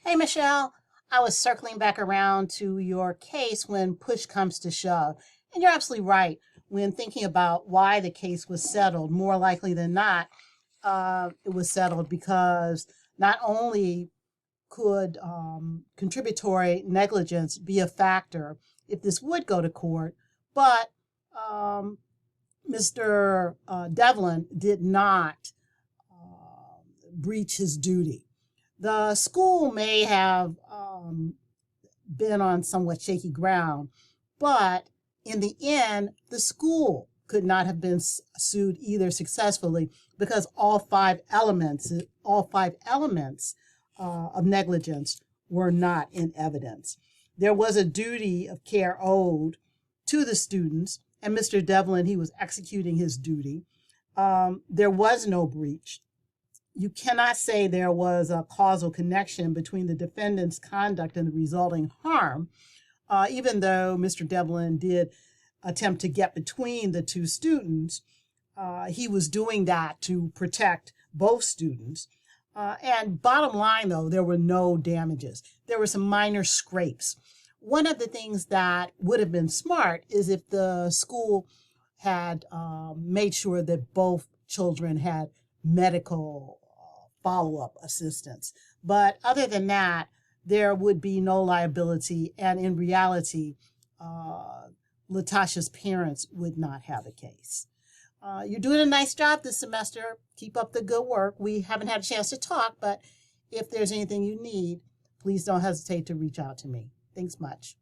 Hey, Michelle, I was circling back around to your case when push comes to shove. And you're absolutely right. When thinking about why the case was settled, more likely than not, it was settled because not only could contributory negligence be a factor if this would go to court, but um, Mr. Devlin did not breach his duty. The school may have been on somewhat shaky ground, but in the end, the school could not have been sued either successfully because all five elements of negligence were not in evidence. There was a duty of care owed to the students, and Mr. Devlin, he was executing his duty. There was no breach. You cannot say there was a causal connection between the defendant's conduct and the resulting harm, even though Mr. Devlin did attempt to get between the two students. He was doing that to protect both students. And bottom line, though, there were no damages. There were some minor scrapes. One of the things that would have been smart is if the school had made sure that both children had medical follow-up assistance. But other than that, there would be no liability. And in reality, Latasha's parents would not have a case. You're doing a nice job this semester. Keep up the good work. We haven't had a chance to talk, but if there's anything you need, please don't hesitate to reach out to me. Thanks much.